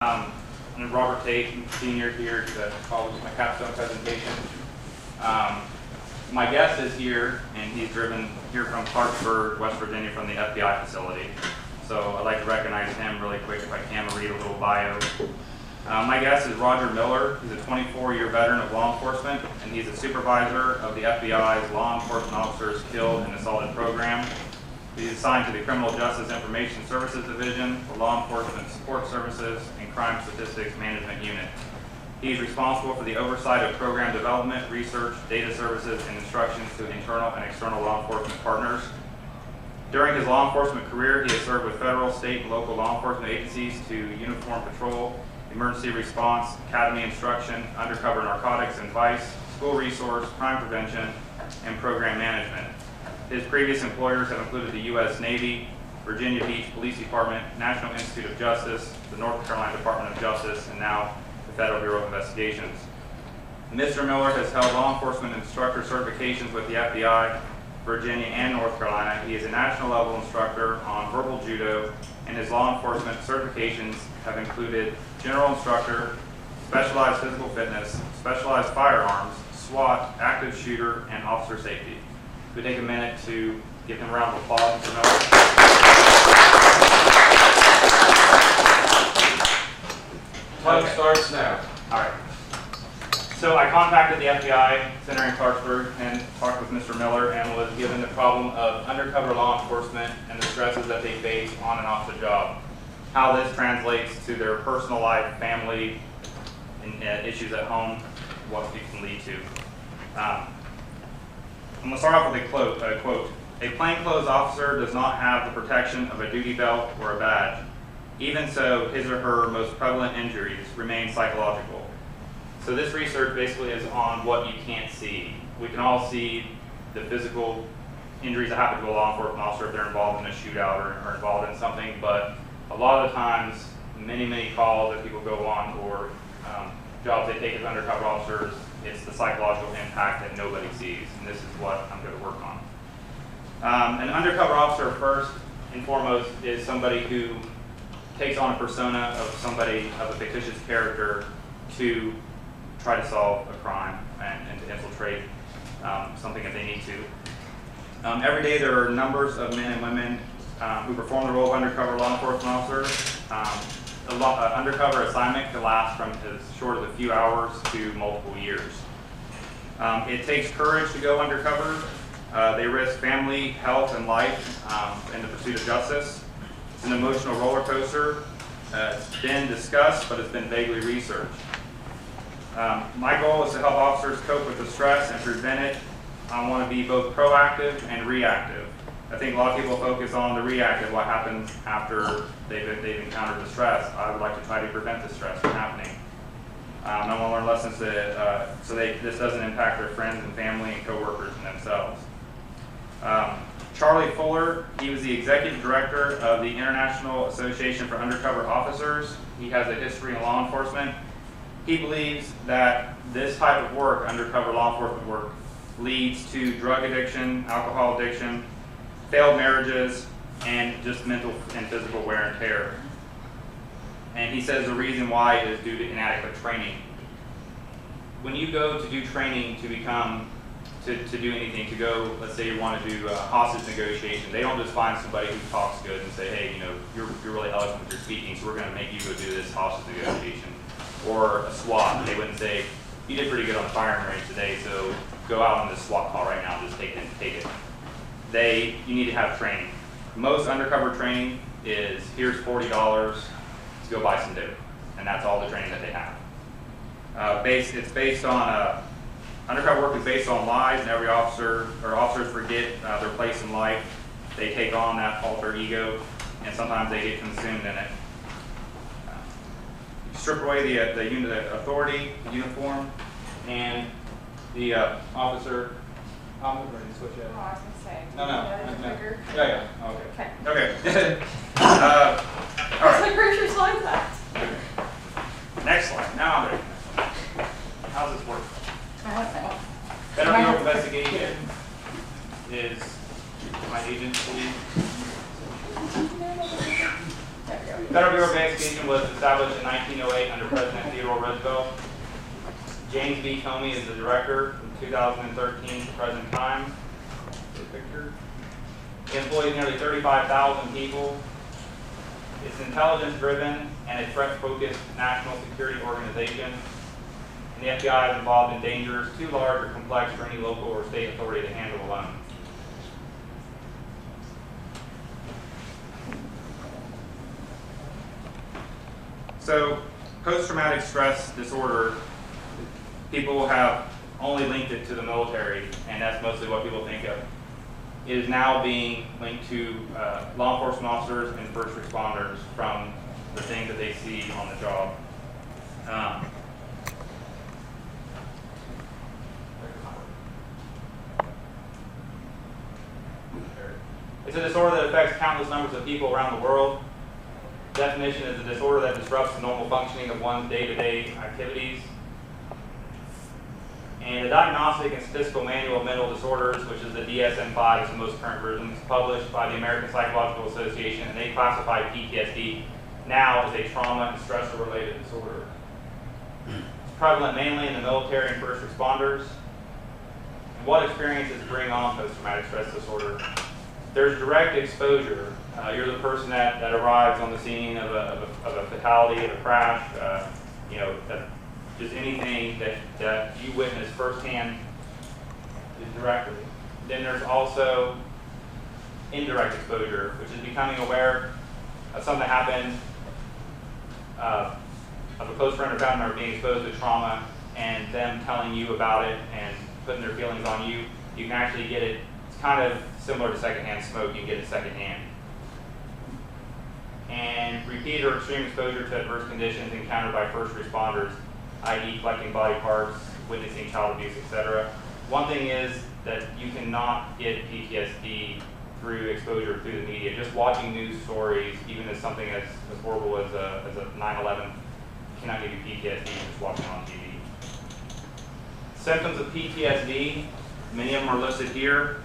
I'm Robert Tate, senior here to follow my capstone presentation. My guest is here, and he's driven here from Clarksburg, West Virginia, from the FBI facility. So I'd like to recognize him really quick if I can read a little bio. My guest is Roger Miller. He's a 24-year veteran of law enforcement, and he's a supervisor of the FBI's Law Enforcement Officers Killed and Assaulted program. He's assigned to the Criminal Justice Information Services Division, the Law Enforcement Support Services, and Crime Statistics Management Unit. He's responsible for the oversight of program development, research, data services, and instructions to internal and external law enforcement partners. During his law enforcement career, he has served with federal, state, and local law enforcement agencies to uniform patrol, emergency response, academy instruction, undercover narcotics and vice, school resource, crime prevention, and program management. His previous employers have included the U.S. Navy, Virginia Beach Police Department, National Institute of Justice, the North Carolina Department of Justice, and now the Federal Bureau of Investigations. Mr. Miller has held law enforcement instructor certifications with the FBI, Virginia, and North Carolina. He is a national level instructor on verbal judo, and his law enforcement certifications have included general instructor, specialized physical fitness, specialized firearms, SWAT, active shooter, and officer safety. We take a minute to give him a round of applause for Miller. Time starts now. All right. So I contacted the FBI Center in Clarksburg and talked with Mr. Miller and was given the problem of undercover law enforcement and the stresses that they face on and off the job. How this translates to their personal life, family, and issues at home, what it can lead to. I'm going to start off with a quote. A plainclothes officer does not have the protection of a duty belt or a badge. Even so, his or her most prevalent injuries remain psychological. So this research basically is on what you can't see. We can all see the physical injuries that happen to a law enforcement officer if they're involved in a shootout or involved in something, but a lot of the times, many calls that people go on or jobs they take as undercover officers, it's the psychological impact that nobody sees, and this is what I'm going to work on. An undercover officer, first and foremost, is somebody who takes on a persona of somebody, of a fictitious character, to try to solve a crime and to infiltrate something that they need to. Every day there are numbers of men and women who perform the role of undercover law enforcement officers. Undercover assignment can last from as short as a few hours to multiple years. It takes courage to go undercover. They risk family, health, and life in the pursuit of justice. It's an emotional roller coaster. It's been discussed, but it's been vaguely researched. My goal is to help officers cope with the stress and prevent it. I want to be both proactive and reactive. I think a lot of people focus on the reactive, what happens after they've encountered the stress. I would like to try to prevent the stress from happening. I want to learn lessons so this doesn't impact their friends and family and coworkers and themselves. Charlie Fuller, he was the executive director of the International Association for Undercover Officers. He has a history in law enforcement. He believes that this type of work, undercover law enforcement work, leads to drug addiction, alcohol addiction, failed marriages, and just mental and physical wear and tear. And he says the reason why is due to inadequate training. When you go to do training to do anything, to go, let's say you want to do hostage negotiation, they don't just find somebody who talks good and say, hey, you're really eloquent with your speaking, so we're going to make you go do this hostage negotiation. Or a SWAT, they wouldn't say, you did pretty good on the firing range today, so go out on this SWAT call right now and just take it. You need to have training. Most undercover training is, here's $40 to go buy some dope, and that's all the training that they have. It's based on undercover work is based on lies, and every officer or officers forget their place in life. They take on that alter ego, and sometimes they get consumed in it. Strip away the unit of authority, the uniform, and the officer. I'm ready to switch it. Oh, I was going to say. No. Yeah. Okay. Okay. All right. Like where's your slide at? Next slide. Now I'm ready. How's this work? I don't know. Federal Bureau of Investigation is my agency. There we go. Federal Bureau of Investigation was established in 1908 under President Theodore Roosevelt. James B. Comey is the director from 2013 to present time. The picture. It employs nearly 35,000 people. It's intelligence-driven and a threat-focused national security organization. And the FBI is involved in dangers too large or complex for any local or state authority to handle alone. So, post-traumatic stress disorder, people have only linked it to the military, and that's mostly what people think of. It is now being linked to law enforcement officers and first responders from the things that they see on the job. It's a disorder that affects countless numbers of people around the world. Definition is a disorder that disrupts the normal functioning of one's day-to-day activities. And the Diagnostic and Statistical Manual of Mental Disorders, which is the DSM-5, is the most current version, is published by the American Psychological Association, and they classify PTSD now as a trauma and stressor-related disorder. It's prevalent mainly in the military and first responders. And what experiences bring on post-traumatic stress disorder? There's direct exposure. You're the person that arrives on the scene of a fatality, of a crash, just anything that you witness firsthand is directly. Then there's also indirect exposure, which is becoming aware of something that happened, of a close friend or family member being exposed to trauma and them telling you about it and putting their feelings on you. You can actually get it. It's kind of similar to secondhand smoke. You can get it secondhand. And repeated or extreme exposure to adverse conditions encountered by first responders, i.e. collecting body parts, witnessing child abuse, etc. One thing is that you cannot get PTSD through exposure through the media. Just watching news stories, even as something as horrible as a 9/11, cannot give you PTSD just watching on TV. Symptoms of PTSD, many of them are listed here.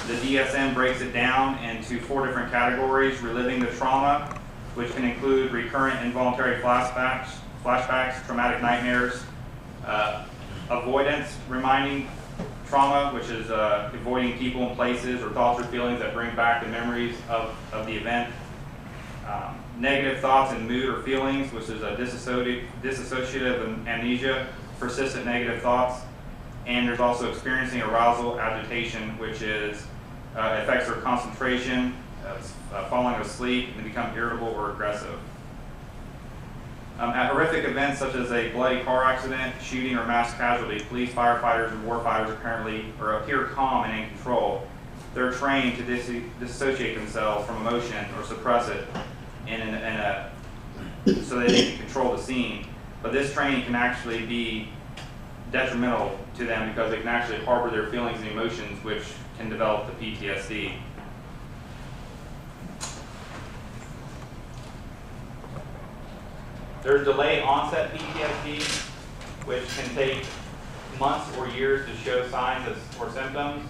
The DSM breaks it down into 4 different categories: reliving the trauma, which can include recurrent involuntary flashbacks, traumatic nightmares, avoidance, reminding trauma, which is avoiding people and places or thoughts or feelings that bring back the memories of the event. Negative thoughts and mood or feelings, which is a dissociative amnesia, persistent negative thoughts. And there's also experiencing arousal agitation, which is affects their concentration, falling asleep, and become irritable or aggressive. At horrific events such as a bloody car accident, shooting, or mass casualty, police, firefighters, and warfighters appear calm and in control. They're trained to dissociate themselves from emotion or suppress it so that they can control the scene. But this training can actually be detrimental to them because they can actually harbor their feelings and emotions, which can develop the PTSD. There's delayed onset PTSD, which can take months or years to show signs or symptoms.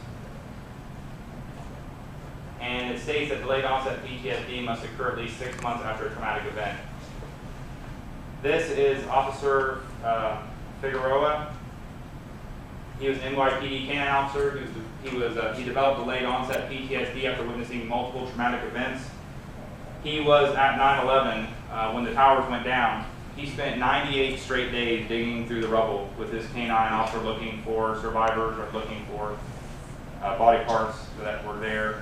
And it states that delayed onset PTSD must occur at least 6 months after a traumatic event. This is Officer Figueroa. He was an NYPD canine officer. He developed delayed onset PTSD after witnessing multiple traumatic events. He was at 9/11 when the towers went down. He spent 98 straight days digging through the rubble with his canine officer, looking for survivors or looking for body parts that were there.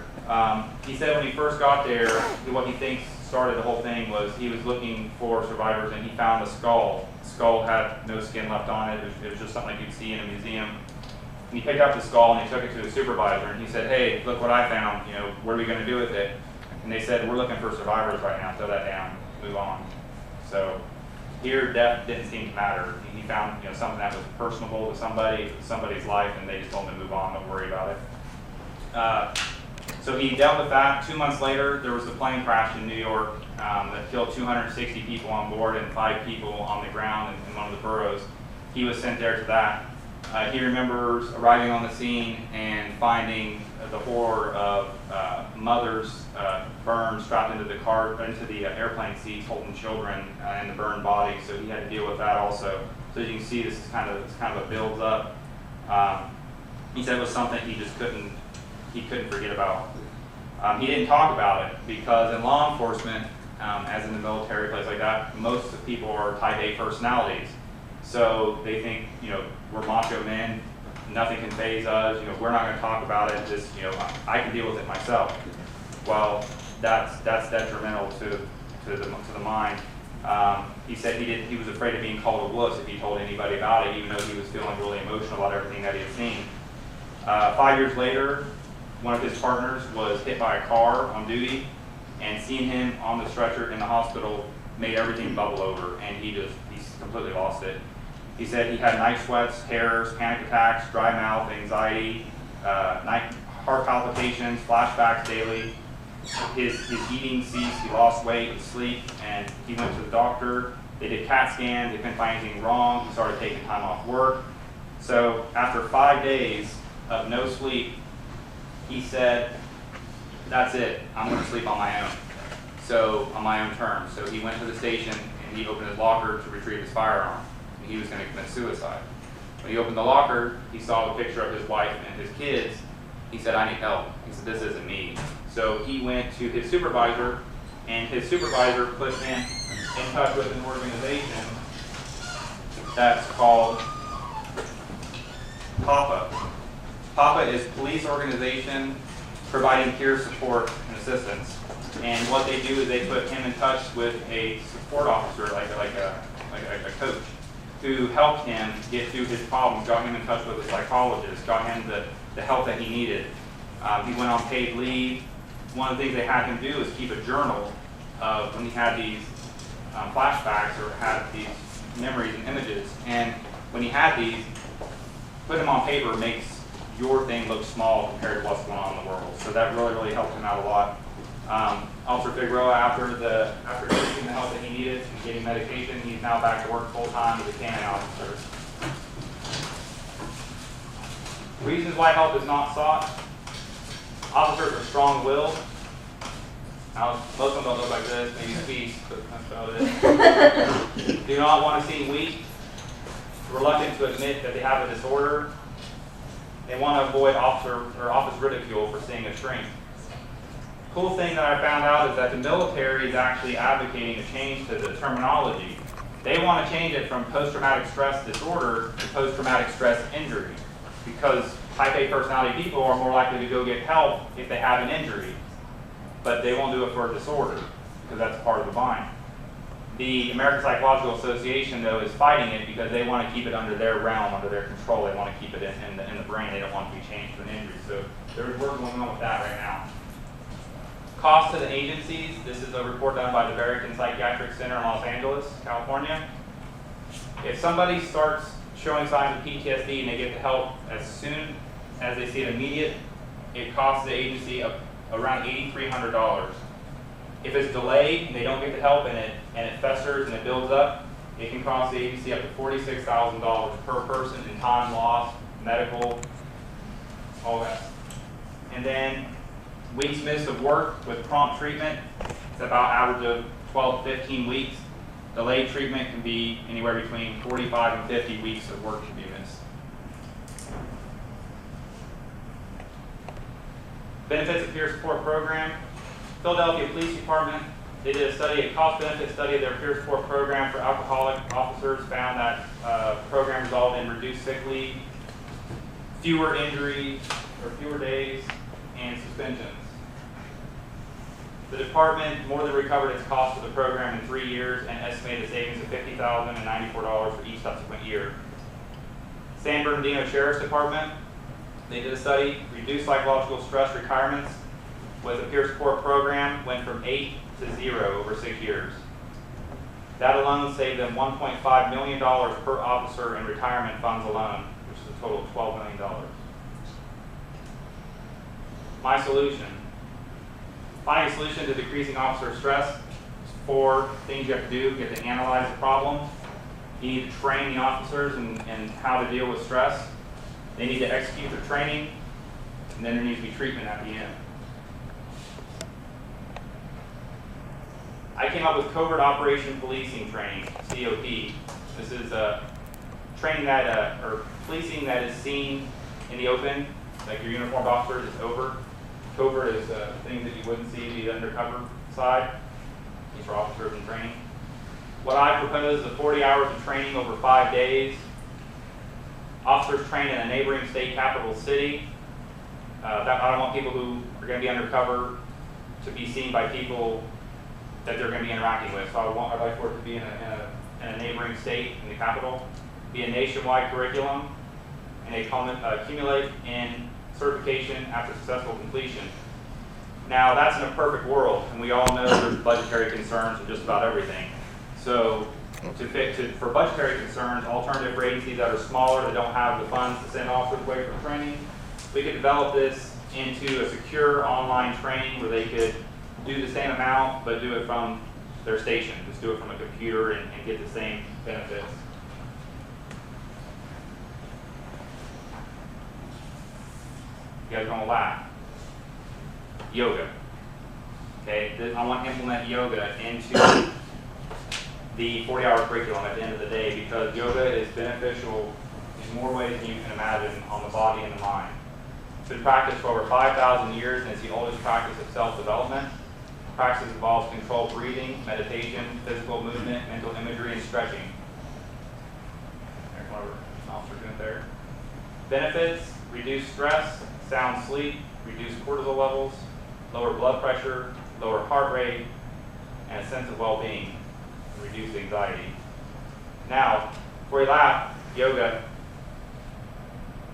He said when he first got there, what he thinks started the whole thing was he was looking for survivors and he found a skull. The skull had no skin left on it. It was just something like you'd see in a museum. And he picked up the skull and he took it to his supervisor and he said, "Hey, look what I found. What are we going to do with it?" And they said, "We're looking for survivors right now. Throw that down. Move on." So here, death didn't seem to matter. He found something that was personable to somebody's life, and they just told him to move on. Don't worry about it. So he dealt with that. 2 months later, there was a plane crash in New York that killed 260 people on board and 5 people on the ground in one of the boroughs. He was sent there to that. He remembers arriving on the scene and finding the horror of mothers burned, strapped into the car, into the airplane seats, holding children and the burned bodies. So he had to deal with that also. So as you can see, this is kind of a builds up. He said it was something he just couldn't forget about. He didn't talk about it because in law enforcement, as in the military, place like that, most of the people are type A personalities. So they think, we're macho men, nothing can faze us, we're not going to talk about it, just, I can deal with it myself. Well, that's detrimental to the mind. He said he was afraid of being called a wuss if he told anybody about it, even though he was feeling really emotional about everything that he had seen. 5 years later, one of his partners was hit by a car on duty, and seeing him on the stretcher in the hospital made everything bubble over, and he's completely lost it. He said he had night sweats, terrors, panic attacks, dry mouth, anxiety, heart palpitations, flashbacks daily. His eating ceased, he lost weight and sleep, and he went to the doctor. They did CAT scans, they couldn't find anything wrong. He started taking time off work. So after 5 days of no sleep, he said, that's it, I'm going to sleep on my own. So, on my own terms. So he went to the station and he opened his locker to retrieve his firearm. And he was going to commit suicide. When he opened the locker, he saw the picture of his wife and his kids. He said, I need help. He said, this isn't me. So he went to his supervisor, and his supervisor put him in touch with an organization that's called PAPA. PAPA is Police Organization Providing Peer Support and Assistance. And what they do is they put him in touch with a support officer, like a coach, who helped him get through his problems, got him in touch with a psychologist, got him the help that he needed. He went on paid leave. One of the things they had him do is keep a journal of when he had these flashbacks or had these memories and images. And when he had these, put them on paper makes your thing look small compared to what's going on in the world. So that really helped him out a lot. Officer Figueroa, after getting the help that he needed and getting medication, he's now back to work full time as a canine officer. Reasons why help is not sought. Officers are strong-willed. Now, most of them don't look like this, maybe speech, but that's about it. Do not want to seem weak. Reluctant to admit that they have a disorder. They want to avoid office ridicule for seeing a shrink. Cool thing that I found out is that the military is actually advocating a change to the terminology. They want to change it from post-traumatic stress disorder to post-traumatic stress injury, because type A personality people are more likely to go get help if they have an injury, but they won't do it for a disorder because that's part of the bind. The American Psychological Association, though, is fighting it because they want to keep it under their realm, under their control. They want to keep it in the brain. They don't want it to be changed to an injury. So there's work going on with that right now. Cost to the agencies. This is a report done by the Barrington Psychiatric Center in Los Angeles, California. If somebody starts showing signs of PTSD and they get the help as soon as they see it immediate, it costs the agency around $8,300. If it's delayed and they don't get the help and it festers and it builds up, it can cost the agency up to $46,000 per person in time lost, medical, all that. And then weeks missed of work with prompt treatment, it's about average of 12 to 15 weeks. Delayed treatment can be anywhere between 45 and 50 weeks of work to be missed. Benefits of Peer Support Program. Philadelphia Police Department, they did a study, a cost-benefit study of their peer support program for alcoholic officers, found that program resulted in reduced sick leave, fewer injuries, or fewer days, and suspensions. The department more than recovered its cost of the program in 3 years and estimated savings of $50,094 for each subsequent year. San Bernardino Sheriff's Department, they did a study, reduced psychological stress retirements with a peer support program, went from 8 to 0 over 6 years. That alone saved them $1.5 million per officer in retirement funds alone, which is a total of $12 million. My solution. Finding a solution to decreasing officer stress. There's 4 things you have to do. You have to analyze the problem. You need to train the officers in how to deal with stress. They need to execute their training, and then there needs to be treatment at the end. I came up with Covert Operation Policing Training, COP. This is training that, or policing that is seen in the open, like your uniformed officers is over. Covert is things that you wouldn't see the undercover side. These are officers in training. What I propose is 40 hours of training over 5 days. Officers train in a neighboring state capital city. I don't want people who are going to be undercover to be seen by people that they're going to be interacting with. So I'd like for it to be in a neighboring state, in the capital, be a nationwide curriculum, and they accumulate in certification after successful completion. Now, that's in a perfect world, and we all know there's budgetary concerns with just about everything. So for budgetary concerns, alternative for agencies that are smaller, that don't have the funds to send officers away for training, we could develop this into a secure online training where they could do the same amount, but do it from their station. Just do it from a computer and get the same benefits. You guys are gonna laugh. Yoga. Okay, I want to implement yoga into the 40-hour curriculum at the end of the day because yoga is beneficial in more ways than you can imagine on the body and the mind. It's been practiced for over 5,000 years and it's the oldest practice of self-development. Practice involves controlled breathing, meditation, physical movement, mental imagery, and stretching. There's one of our officers in there. Benefits: reduce stress, sound sleep, reduce cortisol levels, lower blood pressure, lower heart rate, and a sense of well-being, and reduce anxiety. Now, before you laugh, yoga.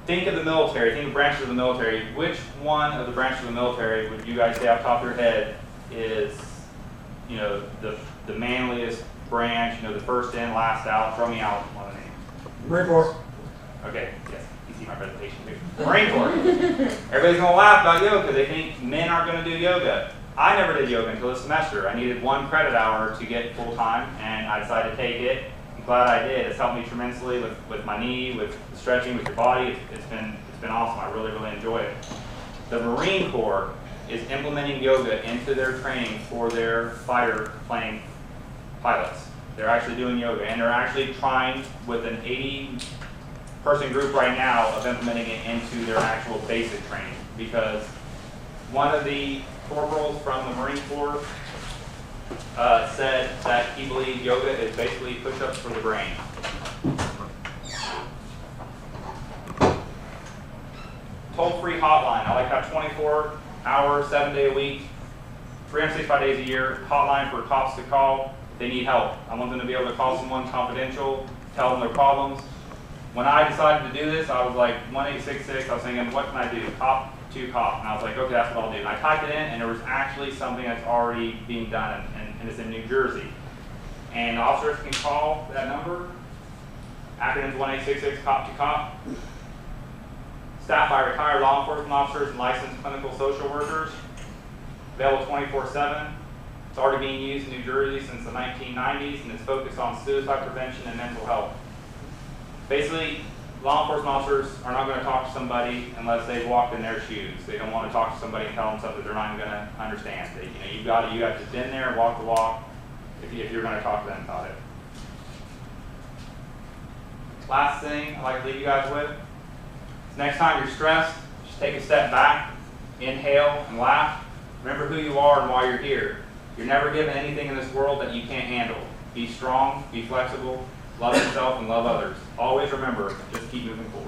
Think of the military, think of branches of the military. Which one of the branches of the military would you guys say off the top of your head is, you know, the manliest branch, you know, the first in, last out? Throw me out one of the names. Marine Corps. Okay, yes, you see my presentation too. Marine Corps. Everybody's gonna laugh about yoga because they think men aren't gonna do yoga. I never did yoga until this semester. I needed 1 credit hour to get full time, and I decided to take it. I'm glad I did. It's helped me tremendously with my knee, with stretching, with your body. It's been awesome. I really, really enjoy it. The Marine Corps is implementing yoga into their training for their fighter plane pilots. They're actually doing yoga, and they're actually trying with an 80-person group right now of implementing it into their actual basic training, because one of the corporals from the Marine Corps said that he believed yoga is basically push-ups for the brain. Toll-free hotline. I like that 24 hours, 7 day a week, 365 days a year, hotline for cops to call if they need help. I want them to be able to call someone confidential, tell them their problems. When I decided to do this, I was like 1866, I was thinking, what can I do? Cop to cop. And I was like, okay, that's what I'll do. And I typed it in, and there was actually something that's already being done, and it's in New Jersey. And officers can call that number. Acronyms 1866, cop to cop. Staffed by retired law enforcement officers and licensed clinical social workers. Available 24/7. It's already being used in New Jersey since the 1990s, and it's focused on suicide prevention and mental health. Basically, law enforcement officers are not going to talk to somebody unless they've walked in their shoes. They don't want to talk to somebody and tell them something they're not even going to understand. You got to been there, walk the walk, if you're going to talk to them about it. Last thing I'd like to leave you guys with. Next time you're stressed, just take a step back, inhale, and laugh. Remember who you are and why you're here. You're never given anything in this world that you can't handle. Be strong, be flexible, love yourself, and love others. Always remember, just keep moving forward.